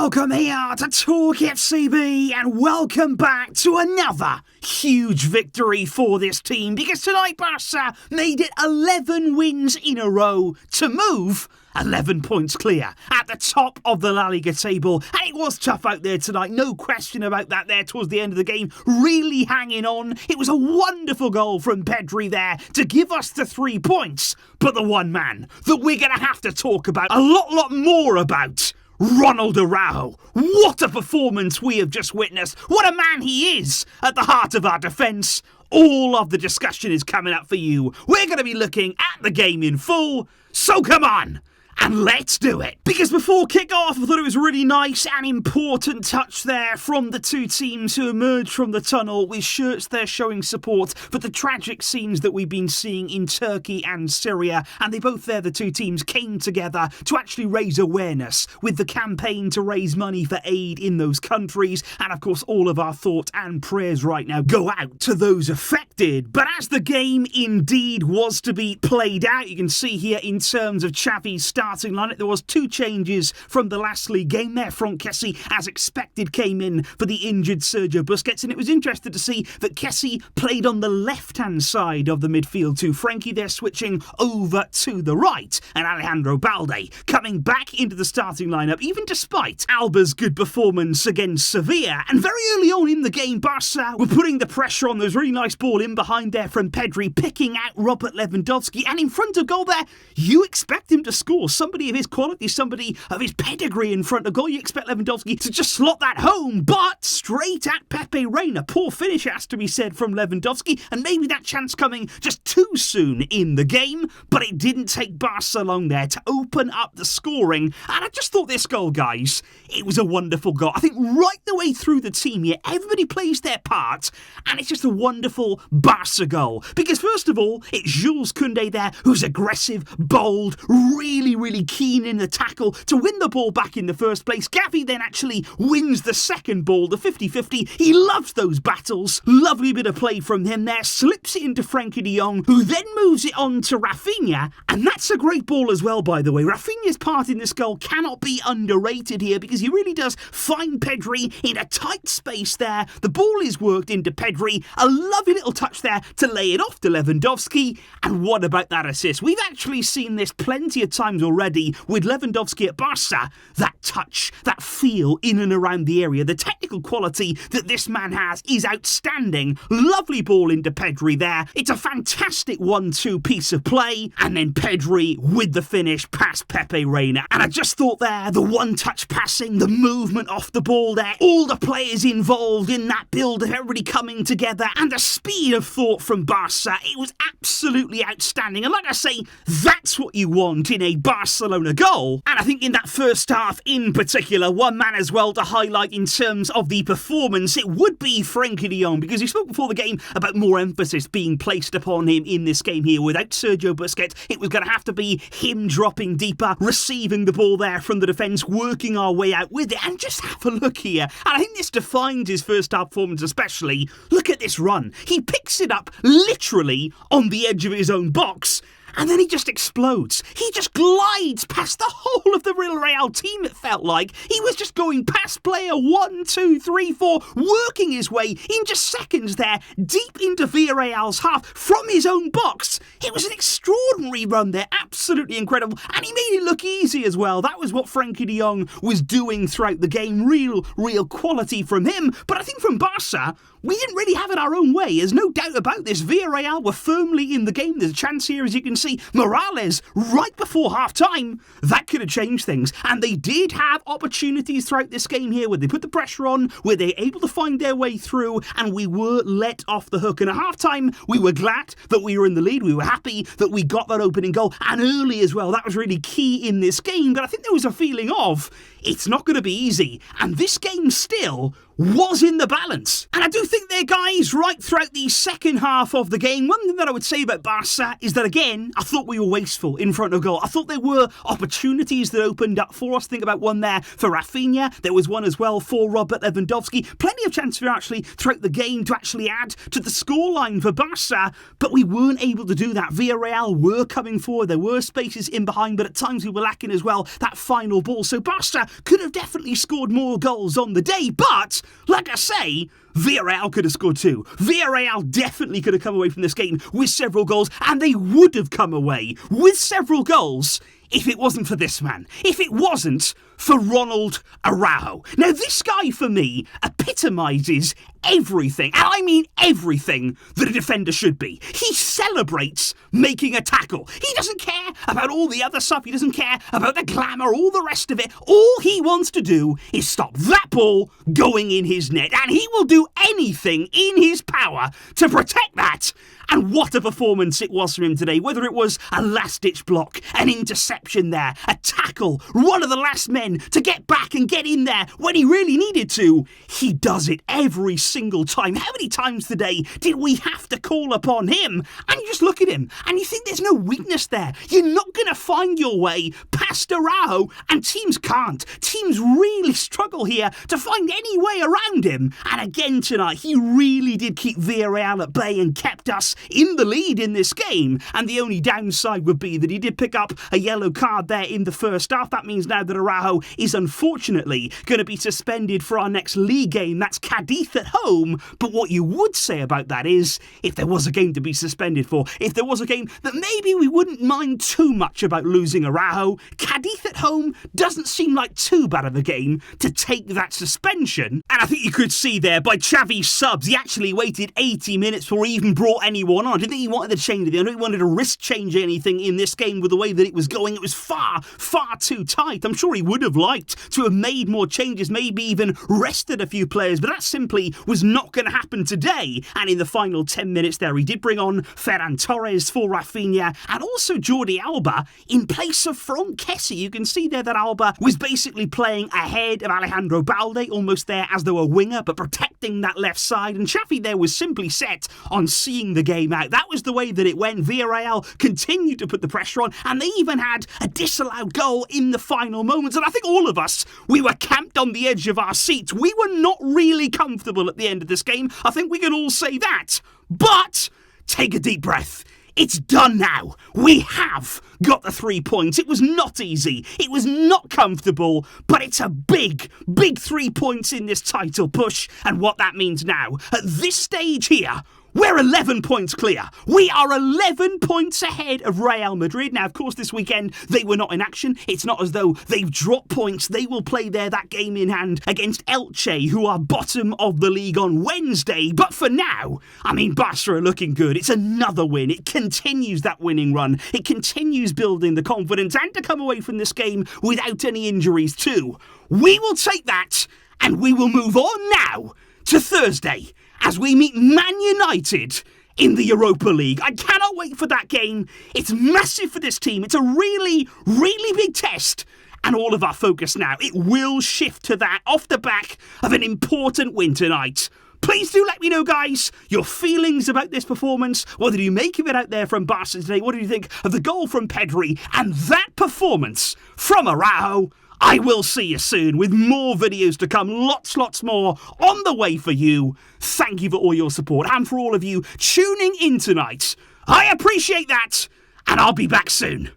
Welcome here to TalkFCB and welcome back to another huge victory for this team, because tonight Barça made it 11 wins in a row to move 11 points clear at the top of the La Liga table. And it was tough out there tonight, no question about that there towards the end of the game, really hanging on. It was a wonderful goal from Pedri there to give us the 3 points. But the one man that we're going to have to talk about a lot more about, Ronald Araujo. What a performance we have just witnessed. What a man he is at the heart of our defence. All of the discussion is coming up for you. We're going to be looking at the game in full, so come on and let's do it. Because before kick-off, I thought it was a really nice and important touch there from the two teams who emerged from the tunnel with shirts there showing support for the tragic scenes that we've been seeing in Turkey and Syria. And they both there, the two teams, came together to actually raise awareness with the campaign to raise money for aid in those countries. And of course, all of our thoughts and prayers right now go out to those affected. But as the game indeed was to be played out, you can see here in terms of Xavi's starting lineup, there was 2 changes from the last league game there. Kessie, as expected, came in for the injured Sergio Busquets, and it was interesting to see that Kessie played on the left-hand side of the midfield too. Frankie there switching over to the right, and Alejandro Balde coming back into the starting lineup, even despite Alba's good performance against Sevilla. And very early on in the game, Barça were putting the pressure on. There was a really nice ball in behind there from Pedri, picking out Robert Lewandowski, and in front of goal there, you expect him to score. Somebody of his quality, somebody of his pedigree in front of goal, you expect Lewandowski to just slot that home, but straight at Pepe Reina. Poor finish, has to be said, from Lewandowski, and maybe that chance coming just too soon in the game, but it didn't take Barca long there to open up the scoring. And I just thought this goal, guys, it was a wonderful goal. I think right the way through the team here, everybody plays their part, and it's just a wonderful Barca goal. Because first of all, it's Jules Koundé there, who's aggressive, bold, really keen in the tackle to win the ball back in the first place. Xavi then actually wins the second ball, the 50-50. He loves those battles. Lovely bit of play from him there. Slips it into Frenkie de Jong, who then moves it on to Rafinha. And that's a great ball as well, by the way. Rafinha's part in this goal cannot be underrated here, because he really does find Pedri in a tight space there. The ball is worked into Pedri. A lovely little touch there to lay it off to Lewandowski. And what about that assist? We've actually seen this plenty of times already with Lewandowski at Barca. That touch, that feel in and around the area, the technical quality that this man has is outstanding. Lovely ball into Pedri there. It's a fantastic 1-2 piece of play, and then Pedri with the finish past Pepe Reina. And I just thought there, the one-touch passing, the movement off the ball there, all the players involved in that build of everybody coming together, and the speed of thought from Barca, it was absolutely outstanding. And like I say, that's what you want in a Barcelona goal. And I think in that first half in particular, one man as well to highlight in terms of the performance, it would be Frenkie de Jong, because he spoke before the game about more emphasis being placed upon him in this game here. Without Sergio Busquets, it was going to have to be him dropping deeper, receiving the ball there from the defence, working our way out with it. And just have a look here, and I think this defines his first half performance especially. Look at this run. He picks it up literally on the edge of his own box, and then he just explodes. He just glides past the whole of the Villarreal team, it felt like. He was just going past player 1, 2, 3, 4, working his way in just seconds there, deep into Villarreal's half from his own box. It was an extraordinary run there, absolutely incredible. And he made it look easy as well. That was what Frenkie de Jong was doing throughout the game. Real quality from him. But I think from Barca, we didn't really have it our own way. There's no doubt about this. Villarreal were firmly in the game. There's a chance here, as you can see, Morales right before half-time. That could have changed things. And they did have opportunities throughout this game here where they put the pressure on, where they were able to find their way through, and we were let off the hook. And at half-time, we were glad that we were in the lead. We were happy that we got that opening goal, and early as well. That was really key in this game. But I think there was a feeling of, it's not going to be easy. And this game still was in the balance. And I do think there, guys, right throughout the second half of the game, one thing that I would say about Barca is that, again, I thought we were wasteful in front of goal. I thought there were opportunities that opened up for us. Think about one there for Rafinha. There was one as well for Robert Lewandowski. Plenty of chances for actually throughout the game to actually add to the scoreline for Barca, but we weren't able to do that. Villarreal were coming forward. There were spaces in behind, but at times we were lacking as well that final ball. So Barca could have definitely scored more goals on the day, but, like I say, Villarreal could have scored too. Villarreal definitely could have come away from this game with several goals, and they would have come away with several goals if it wasn't for this man. If it wasn't for Ronald Araujo. Now, this guy, for me, epitomises everything, and I mean everything, that a defender should be. He celebrates making a tackle. He doesn't care about all the other stuff. He doesn't care about the glamour, all the rest of it. All he wants to do is stop that ball going in his net, and he will do anything in his power to protect that. And what a performance it was from him today, whether it was a last-ditch block, an interception there, a tackle, one of the last men to get back and get in there when he really needed to. He does it every single time. How many times today did we have to call upon him? And you just look at him and you think there's no weakness there. You're not going to find your way past Araujo, and teams can't. Teams really struggle here to find any way around him. And again tonight, he really did keep Villarreal at bay and kept us in the lead in this game. And the only downside would be that he did pick up a yellow card there in the first half. That means now that Araujo is unfortunately going to be suspended for our next league game. That's Cadiz at home. But what you would say about that is, if there was a game to be suspended for, if there was a game that maybe we wouldn't mind too much about losing Araujo, Cadiz at home doesn't seem like too bad of a game to take that suspension. And I think you could see there by Xavi's subs, he actually waited 80 minutes before he even brought anyone on. I didn't think he wanted to change it. I don't think he wanted to risk changing anything in this game with the way that it was going. It was far, far too tight. I'm sure he would have liked to have made more changes, maybe even rested a few players, but that simply was not going to happen today. And in the final 10 minutes there, he did bring on Ferran Torres for Rafinha and also Jordi Alba in place of Franck Kessie. You can see there that Alba was basically playing ahead of Alejandro Balde, almost there as though a winger, but protecting that left side. And Xavi there was simply set on seeing the game out. That was the way that it went. Villarreal continued to put the pressure on, and they even had a disallowed goal in the final moments. And I think all of us, we were camped on the edge of our seats. We were not really comfortable at the end of this game. I think we can all say that. But take a deep breath. It's done now. We have got the 3 points. It was not easy. It was not comfortable, but it's a big, big 3 points in this title push. And what that means now, at this stage here, we're 11 points clear. We are 11 points ahead of Real Madrid. Now, of course, this weekend, they were not in action. It's not as though they've dropped points. They will play that game in hand against Elche, who are bottom of the league on Wednesday. But for now, I mean, Barça are looking good. It's another win. It continues that winning run. It continues building the confidence and to come away from this game without any injuries too. We will take that and we will move on now to Thursday, as we meet Man United in the Europa League. I cannot wait for that game. It's massive for this team. It's a really, really big test. And all of our focus now, it will shift to that off the back of an important win tonight. Please do let me know, guys, your feelings about this performance. What did you make of it out there from Barça today? What did you think of the goal from Pedri and that performance from Araujo? I will see you soon with more videos to come. Lots more on the way for you. Thank you for all your support and for all of you tuning in tonight. I appreciate that, and I'll be back soon.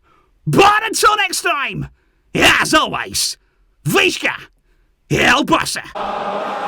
But until next time, as always, Visca, El Barça.